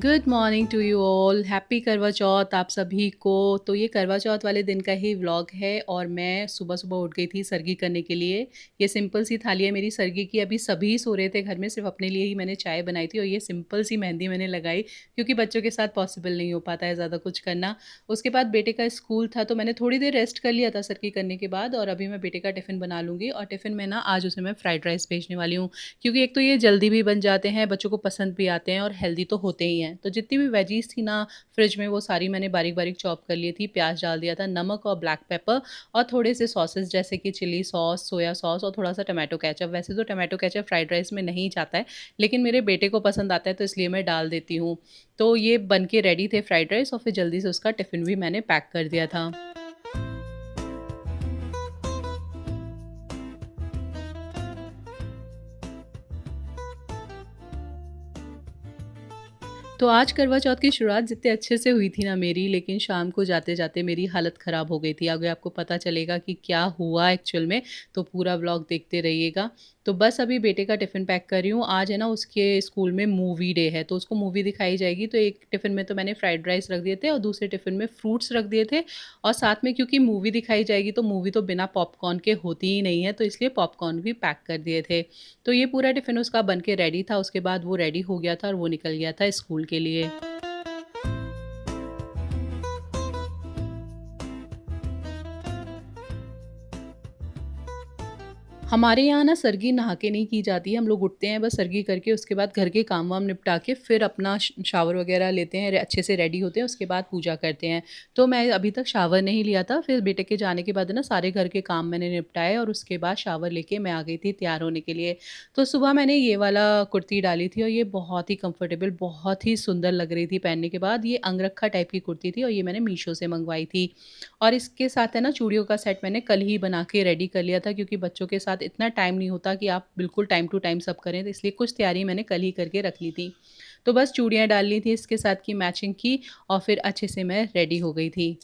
Good morning to you all. Happy Karva Chauth आप सभी को। तो ये करवा चौथ वाले दिन का ही व्लॉग है और मैं सुबह सुबह उठ गई थी सरगी करने के लिए। ये सिंपल सी थाली है मेरी सरगी की। अभी सभी सो रहे थे घर में, सिर्फ अपने लिए ही मैंने चाय बनाई थी और ये सिंपल सी मेहंदी मैंने लगाई क्योंकि बच्चों के साथ पॉसिबल नहीं हो पाता है ज़्यादा कुछ करना। उसके बाद बेटे का स्कूल था तो मैंने थोड़ी देर रेस्ट कर लिया था सरगी करने के बाद, और अभी मैं बेटे का टिफ़िन बना लूँगी। और टिफ़िन में ना आज उसे मैं फ्राइड राइस भेजने वाली हूँ क्योंकि एक तो ये जल्दी भी बन जाते हैं, बच्चों को पसंद भी आते हैं और हेल्दी तो होते ही हैं। तो जितनी भी वेजीज़ थी ना फ्रिज में, वो सारी मैंने बारीक-बारीक चॉप कर ली थी। प्याज़ डाल दिया था, नमक और ब्लैक पेपर और थोड़े से सॉसेस जैसे कि चिली सॉस, सोया सॉस और थोड़ा-सा टोमेटो केचअप। वैसे तो टोमेटो केचअप फ्राइड राइस में नहीं जाता है, लेकिन मेरे बेटे को पसंद आता है तो इसलिए मैं डाल देती हूँ। तो ये बन के रेडी थे फ्राइड राइस और फिर जल्दी से उसका टिफ़िन भी मैंने पैक कर दिया था। तो आज करवा चौथ की शुरुआत जितने अच्छे से हुई थी ना मेरी, लेकिन शाम को जाते-जाते मेरी हालत ख़राब हो गई थी। आगे आपको पता चलेगा कि क्या हुआ एक्चुअल में, तो पूरा व्लॉग देखते रहिएगा। तो बस अभी बेटे का टिफ़िन पैक कर रही हूँ। आज है ना उसके स्कूल में मूवी डे है, तो उसको मूवी दिखाई जाएगी। तो एक टिफ़िन में तो मैंने फ्राइड राइस रख दिए थे और दूसरे टिफ़िन में फ्रूट्स रख दिए थे, और साथ में क्योंकि मूवी दिखाई जाएगी तो मूवी तो बिना पॉपकॉर्न के होती ही नहीं है, तो इसलिए पॉपकॉर्न भी पैक कर दिए थे। तो ये पूरा टिफ़िन उसका बन के रेडी था। उसके बाद वो रेडी हो गया था और वो निकल गया था स्कूल के लिए। हमारे यहाँ ना सरगी नहा के नहीं की जाती है। हम लोग उठते हैं बस सरगी करके, उसके बाद घर के काम-वाम निपटा के फिर अपना शावर वगैरह लेते हैं, अच्छे से रेडी होते हैं, उसके बाद पूजा करते हैं। तो मैं अभी तक शावर नहीं लिया था, फिर बेटे के जाने के बाद ना सारे घर के काम मैंने निपटाए और उसके बाद शावर लेके मैं आ गई थी तैयार होने के लिए। तो सुबह मैंने ये वाला कुर्ती डाली थी और ये बहुत ही कम्फ़र्टेबल, बहुत ही सुंदर लग रही थी पहनने के बाद। ये अंगरखा टाइप की कुर्ती थी और ये मैंने मीशो से मँगवाई थी। और इसके साथ है ना चूड़ियों का सेट मैंने कल ही बना के रेडी कर लिया था क्योंकि बच्चों के साथ इतना टाइम नहीं होता कि आप बिल्कुल टाइम टू टाइम सब करें, तो इसलिए कुछ तैयारी मैंने कल ही करके रख ली थी। तो बस चूड़ियाँ डाल ली थी इसके साथ की मैचिंग की और फिर अच्छे से मैं रेडी हो गई थी।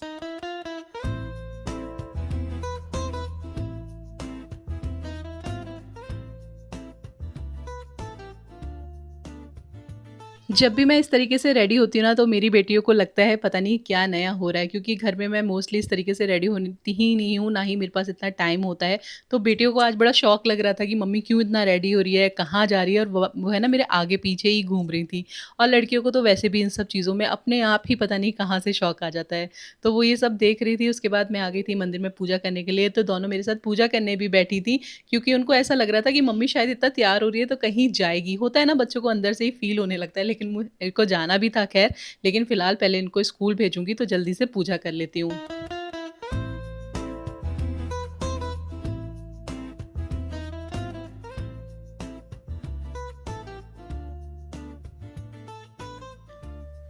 जब भी मैं इस तरीके से रेडी होती हूँ ना, तो मेरी बेटियों को लगता है पता नहीं क्या नया हो रहा है, क्योंकि घर में मैं मोस्टली इस तरीके से रेडी होती ही नहीं हूँ, ना ही मेरे पास इतना टाइम होता है। तो बेटियों को आज बड़ा शौक लग रहा था कि मम्मी क्यों इतना रेडी हो रही है, कहाँ जा रही है, और वो है ना मेरे आगे पीछे ही घूम रही थी। और लड़कियों को तो वैसे भी इन सब चीज़ों में अपने आप ही पता नहीं कहाँ से शौक आ जाता है। तो वो ये सब देख रही थी, उसके बाद मैं आ गई थी मंदिर में पूजा करने के लिए। तो दोनों मेरे साथ पूजा करने भी बैठी थी क्योंकि उनको ऐसा लग रहा था कि मम्मी शायद इतना तैयार हो रही है तो कहीं जाएगी। होता है ना, बच्चों को अंदर से ही फ़ील होने लगता है, लेकिन मेरे को जाना भी था ख़ैर, लेकिन फ़िलहाल पहले इनको स्कूल भेजूँगी तो जल्दी से पूजा कर लेती हूँ।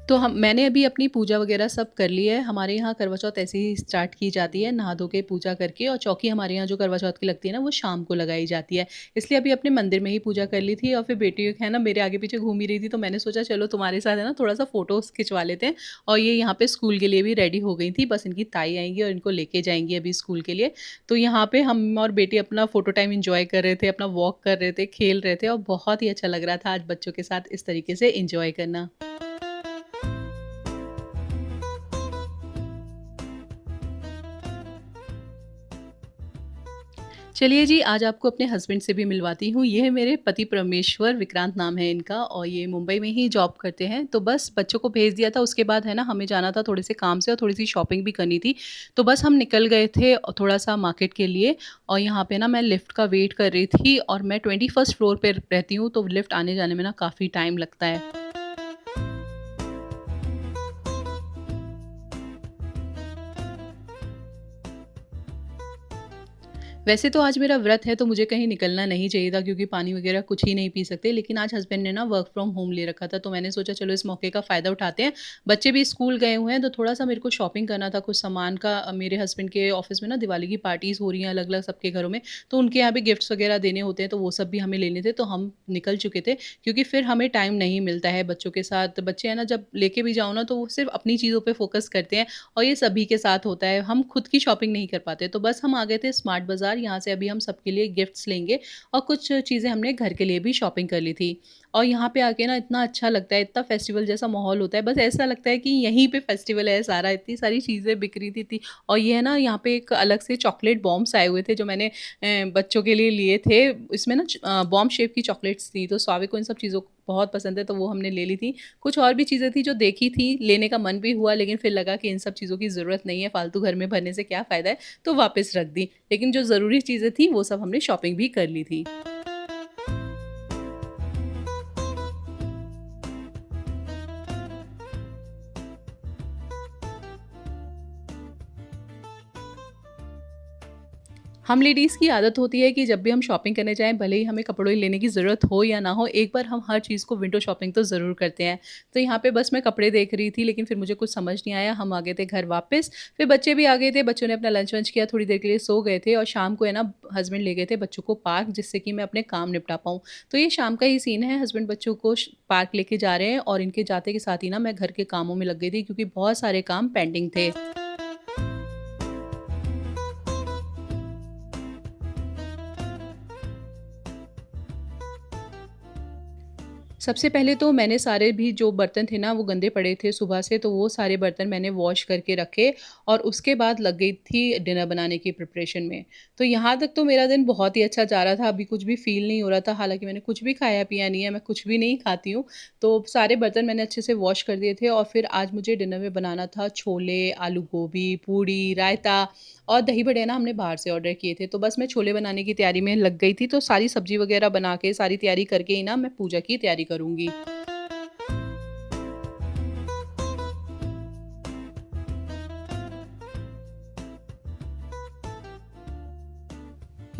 तो हम मैंने अभी अपनी पूजा वग़ैरह सब कर ली है। हमारे यहाँ करवा चौथ ऐसे ही स्टार्ट की जाती है, नहा धो के पूजा करके, और चौकी हमारे यहाँ जो करवा चौथ की लगती है ना, वो शाम को लगाई जाती है। इसलिए अभी अपने मंदिर में ही पूजा कर ली थी और फिर बेटी है ना मेरे आगे-पीछे घूम ही रही थी, तो मैंने सोचा चलो तुम्हारे साथ है ना थोड़ा-सा फ़ोटोज़ खिंचवा लेते हैं। और ये यहाँ पे स्कूल के लिए भी रेडी हो गई थी, बस इनकी ताई आएँगी और इनको लेके जाएँगी अभी स्कूल के लिए। तो यहाँ पे हम और बेटी अपना फ़ोटो टाइम एन्जॉय कर रहे थे, अपना वॉक कर रहे थे, खेल रहे थे, और बहुत ही अच्छा लग रहा था आज बच्चों के साथ इस तरीके से एन्जॉय करना। चलिए जी, आज आपको अपने हस्बैंड से भी मिलवाती हूँ। ये है मेरे पति परमेश्वर, विक्रांत नाम है इनका, और ये मुंबई में ही जॉब करते हैं। तो बस बच्चों को भेज दिया था, उसके बाद है ना हमें जाना था थोड़े से काम से और थोड़ी-सी शॉपिंग भी करनी थी। तो बस हम निकल गए थे थोड़ा-सा मार्केट के लिए, और यहाँ पे ना मैं लिफ्ट का वेट कर रही थी, और मैं 21st फ्लोर पे रहती हूँ, तो लिफ्ट आने-जाने में ना काफ़ी टाइम लगता है। वैसे तो आज मेरा व्रत है तो मुझे कहीं निकलना नहीं चाहिए था क्योंकि पानी वगैरह कुछ ही नहीं पी सकते, लेकिन आज हस्बैंड ने ना वर्क फ्रॉम होम ले रखा था, तो मैंने सोचा चलो इस मौके का फ़ायदा उठाते हैं। बच्चे भी स्कूल गए हुए हैं तो थोड़ा-सा मेरे को शॉपिंग करना था कुछ सामान का। मेरे हस्बैंड के ऑफ़िस में ना दिवाली की पार्टीज़ हो रही हैं अलग-अलग सबके घरों में, तो उनके यहाँ भी गिफ्ट्स वगैरह देने होते हैं, तो वो सब भी हमें लेने थे, तो हम निकल चुके थे क्योंकि फिर हमें टाइम नहीं मिलता है बच्चों के साथ। बच्चे हैं ना, जब लेके भी जाओ ना तो वो सिर्फ़ अपनी चीज़ों पे फ़ोकस करते हैं, और ये सभी के साथ होता है, हम खुद की शॉपिंग नहीं कर पाते। तो बस हम आ गए थे स्मार्ट बाज़ार, यहाँ से अभी हम सबके लिए गिफ्ट्स लेंगे और कुछ चीज़ें हमने घर के लिए भी शॉपिंग कर ली थी। और यहाँ पे आके ना इतना अच्छा लगता है, इतना फेस्टिवल जैसा माहौल होता है, बस ऐसा लगता है कि यहीं पे फेस्टिवल है सारा, इतनी सारी चीज़ें बिक रही थी। और ये है ना यहाँ पे एक अलग से चॉकलेट बॉम्ब्स आए हुए थे जो मैंने बच्चों के लिए लिए थे। इसमें ना बॉम्ब शेप की चॉकलेट्स थी, तो स्वाति को इन सब चीज़ों को बहुत पसंद है, तो वो हमने ले ली थी। कुछ और भी चीज़ें थी जो देखी थी, लेने का मन भी हुआ, लेकिन फिर लगा कि इन सब चीज़ों की ज़रूरत नहीं है, फालतू घर में भरने से क्या फ़ायदा है, तो वापस रख दी। लेकिन जो ज़रूरी चीज़ें थी, वो सब हमने शॉपिंग भी कर ली थी। हम लेडीज़ की आदत होती है कि जब भी हम शॉपिंग करने जाएँ, भले ही हमें कपड़े लेने की ज़रूरत हो या ना हो, एक बार हम हर चीज़ को विंडो शॉपिंग तो ज़रूर करते हैं। तो यहाँ पे बस मैं कपड़े देख रही थी, लेकिन फिर मुझे कुछ समझ नहीं आया, हम आ गए थे घर वापस। फिर बच्चे भी आ गए थे, बच्चों ने अपना लंच-वंच किया, थोड़ी देर के लिए सो गए थे और शाम को है ना हस्बैंड ले गए थे बच्चों को पार्क, जिससे कि मैं अपने काम निपटा पाऊँ। तो ये शाम का ही सीन है, हस्बैंड बच्चों को पार्क लेके जा रहे हैं और इनके जाते के साथ ही ना मैं घर के कामों में लग गई थी, क्योंकि बहुत सारे काम पेंडिंग थे। सबसे पहले तो मैंने सारे भी जो बर्तन थे ना वो गंदे पड़े थे सुबह से, तो वो सारे बर्तन मैंने वॉश करके रखे और उसके बाद लग गई थी डिनर बनाने की प्रिपरेशन में। तो यहाँ तक तो मेरा दिन बहुत ही अच्छा जा रहा था, अभी कुछ भी फ़ील नहीं हो रहा था, हालाँकि मैंने कुछ भी खाया-पिया नहीं है, मैं कुछ भी नहीं खाती हूँ। तो सारे बर्तन मैंने अच्छे से वॉश कर दिए थे और फिर आज मुझे डिनर में बनाना था छोले, आलू गोभी, पूड़ी, रायता और दही बड़े ना हमने बाहर से ऑर्डर किए थे। तो बस मैं छोले बनाने की तैयारी में लग गई थी, तो सारी सब्ज़ी वग़ैरह बना के, सारी तैयारी करके ही ना मैं पूजा की तैयारी करूँगी।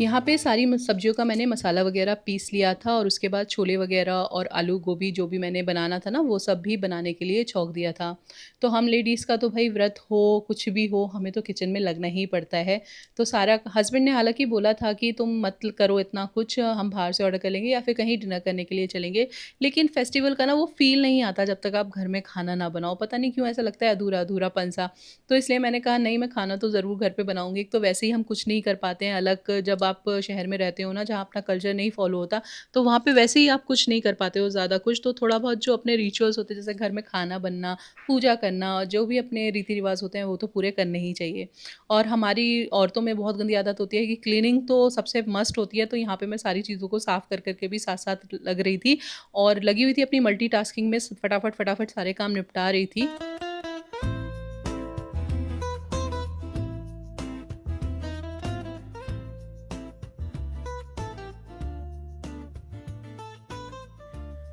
यहाँ पे सारी सब्जियों का मैंने मसाला वगैरह पीस लिया था और उसके बाद छोले वगैरह और आलू गोभी जो भी मैंने बनाना था ना वो सब भी बनाने के लिए छौंक दिया था। तो हम लेडीज़ का तो भाई व्रत हो, कुछ भी हो, हमें तो किचन में लगना ही पड़ता है। तो सारा हस्बैंड ने हालाँकि बोला था कि तुम मत करो इतना कुछ, हम बाहर से ऑर्डर कर लेंगे या फिर कहीं डिनर करने के लिए चलेंगे। लेकिन फेस्टिवल का ना वो फ़ील नहीं आता जब तक आप घर में खाना ना बनाओ। पता नहीं क्यों ऐसा लगता है अधूरा-अधूरापन सा। तो इसलिए मैंने कहा नहीं, मैं खाना तो ज़रूर घर पे बनाऊँगी। एक तो वैसे ही हम कुछ नहीं कर पाते हैं अलग, जब आप शहर में रहते हो ना जहाँ अपना कल्चर नहीं फ़ॉलो होता, तो वहाँ पे वैसे ही आप कुछ नहीं कर पाते हो ज़्यादा कुछ, तो थोड़ा बहुत जो अपने रिचुअल्स होते हैं जैसे घर में खाना बनना, पूजा करना, जो भी अपने रीति-रिवाज़ होते हैं वो तो पूरे करने ही चाहिए। और हमारी औरतों में बहुत गंदी आदत होती है कि क्लीनिंग तो सबसे मस्ट होती है, तो यहाँ पे मैं सारी चीज़ों को साफ़ कर के भी साथ-साथ लग रही थी और लगी हुई थी अपनी मल्टीटास्किंग में फटाफट सारे काम निपटा रही थी।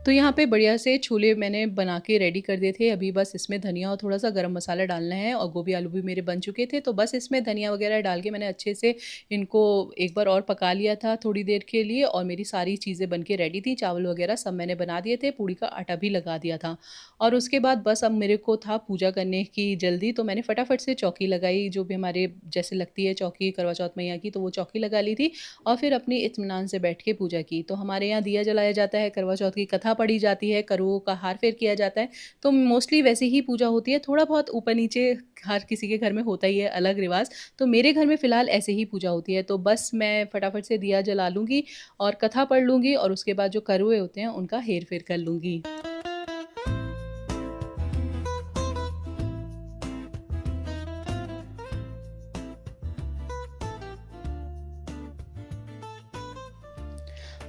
तो यहाँ पे बढ़िया से छोले मैंने बना के रेडी कर दिए थे। अभी बस इसमें धनिया और थोड़ा-सा गरम मसाला डालना है और गोभी आलू भी मेरे बन चुके थे। तो बस इसमें धनिया वग़ैरह डाल के मैंने अच्छे से इनको एक बार और पका लिया था थोड़ी देर के लिए और मेरी सारी चीज़ें बन के रेडी थी। चावल वग़ैरह सब मैंने बना दिए थे, पूड़ी का आटा भी लगा दिया था। और उसके बाद बस अब मेरे को था पूजा करने की जल्दी, तो मैंने फटाफट से चौकी लगाई, जो भी हमारे जैसे लगती है चौकी करवा चौथ मैया की, तो वो चौकी लगा ली थी और फिर अपनी इत्मीनान से बैठ के पूजा की। तो हमारे यहाँ दिया जलाया जाता है, करवा चौथ की कथा पढ़ी जाती है, करुओं का हार फेर किया जाता है, तो मोस्टली वैसे ही पूजा होती है। थोड़ा बहुत ऊपर-नीचे हर किसी के घर में होता ही है अलग रिवाज़, तो मेरे घर में फ़िलहाल ऐसे ही पूजा होती है। तो बस मैं फटाफट से दिया जला लूँगी और कथा पढ़ लूँगी और उसके बाद जो करुए होते हैं, उनका हेर-फेर कर लूँगी।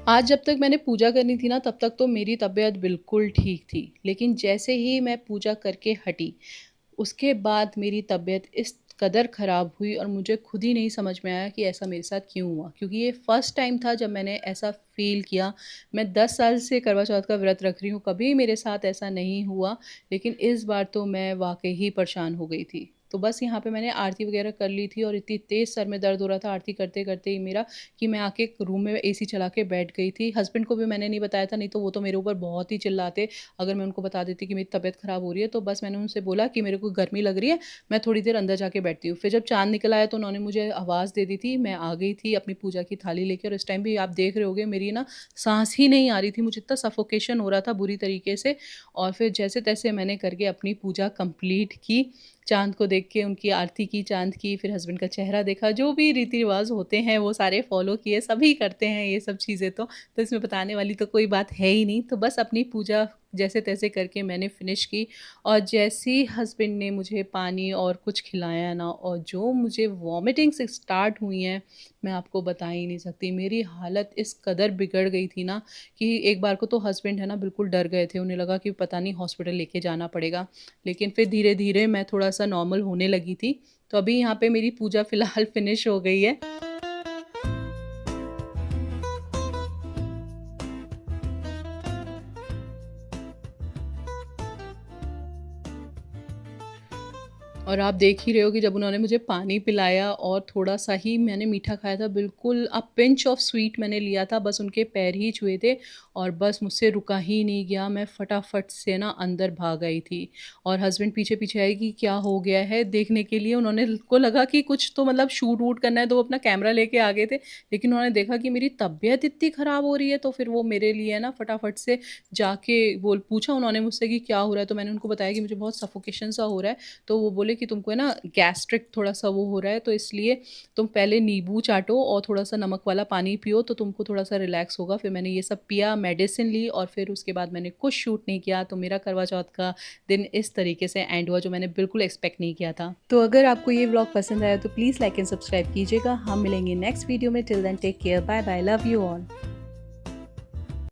आज जब तक मैंने पूजा करनी थी ना, तब तक तो मेरी तबीयत बिल्कुल ठीक थी। लेकिन जैसे ही मैं पूजा करके हटी, उसके बाद मेरी तबीयत इस कदर ख़राब हुई और मुझे खुद ही नहीं समझ में आया कि ऐसा मेरे साथ क्यों हुआ? क्योंकि ये फर्स्ट टाइम था जब मैंने ऐसा फ़ील किया। मैं 10 साल से करवा चौथ का व्रत रख रही हूँ, कभी मेरे साथ ऐसा नहीं हुआ, लेकिन इस बार तो मैं वाक़ई ही परेशान हो गई थी। तो बस यहाँ पे मैंने आरती वग़ैरह कर ली थी और इतनी तेज़ सर में दर्द हो रहा था आरती करते-करते ही मेरा, कि मैं आके एक रूम में एसी चला के बैठ गई थी। हस्बैंड को भी मैंने नहीं बताया था, नहीं तो वो तो मेरे ऊपर बहुत ही चिल्लाते, अगर मैं उनको बता देती कि मेरी तबीयत ख़राब हो रही है। तो बस मैंने उनसे बोला कि मेरे को गर्मी लग रही है, मैं थोड़ी देर अंदर जाके बैठती हूँ। फिर जब चाँद निकल आया तो उन्होंने मुझे आवाज़ दे दी थी, मैं आ गई थी अपनी पूजा की थाली लेके और इस टाइम भी आप देख रहे होंगे मेरी ना साँस ही नहीं आ रही थी, मुझे इतना सफोकेशन हो रहा था बुरी तरीके से। और फिर जैसे-तैसे मैंने करके अपनी पूजा कंप्लीट की। चाँद को देख के उनकी आरती की चाँद की, फिर हस्बैंड का चेहरा देखा, जो भी रीति-रिवाज़ होते हैं वो सारे फ़ॉलो किए, सभी करते हैं ये सब चीज़ें तो इसमें बताने वाली तो कोई बात है ही नहीं। तो बस अपनी पूजा जैसे-तैसे करके मैंने फ़िनिश की और जैसे ही हस्बैंड ने मुझे पानी और कुछ खिलाया ना और जो मुझे वॉमिटिंग्स स्टार्ट हुई हैं, मैं आपको बता ही नहीं सकती। मेरी हालत इस कदर बिगड़ गई थी ना कि एक बार को तो हस्बैंड है ना बिल्कुल डर गए थे। उन्हें लगा कि पता नहीं हॉस्पिटल लेके जाना पड़ेगा। लेकिन फिर धीरे-धीरे मैं थोड़ा-सा नॉर्मल होने लगी थी। तो अभी यहाँ पे मेरी पूजा फ़िलहाल फ़िनिश हो गई है। और आप देख ही रहे हो कि जब उन्होंने मुझे पानी पिलाया और थोड़ा-सा ही मैंने मीठा खाया था, बिल्कुल अ पिंच ऑफ स्वीट मैंने लिया था, बस उनके पैर ही छुए थे और बस मुझसे रुका ही नहीं गया, मैं फटाफट से ना अंदर भाग आई थी। और हस्बैंड पीछे-पीछे आए कि क्या हो गया है देखने के लिए, उन्होंने को लगा कि कुछ तो मतलब शूट-वूट करना है, तो वो अपना कैमरा लेके आ गए थे। लेकिन उन्होंने देखा कि मेरी तबीयत इतनी ख़राब हो रही है, तो फिर वो मेरे लिए ना फटाफट से जाके बोल पूछा उन्होंने मुझसे कि क्या हो रहा है? तो मैंने उनको बताया कि मुझे बहुत सफोकेशन सा हो रहा है। तो वो बोले कि तुमको है ना गैस्ट्रिक थोड़ा-सा वो हो रहा है, तो इसलिए तुम पहले नींबू चाटो और थोड़ा-सा नमक वाला पानी पियो, तो तुमको थोड़ा-सा रिलैक्स होगा। फिर मैंने ये सब पिया, मेडिसिन ली और फिर उसके बाद मैंने कुछ शूट नहीं किया। तो मेरा करवा चौथ का दिन इस तरीके से एंड हुआ, जो मैंने बिल्कुल एक्सपेक्ट नहीं किया था। तो अगर आपको ये व्लॉग पसंद आया तो प्लीज़ लाइक एंड सब्सक्राइब कीजिएगा। हम मिलेंगे नेक्स्ट वीडियो में। Till then take care, bye bye, love you all.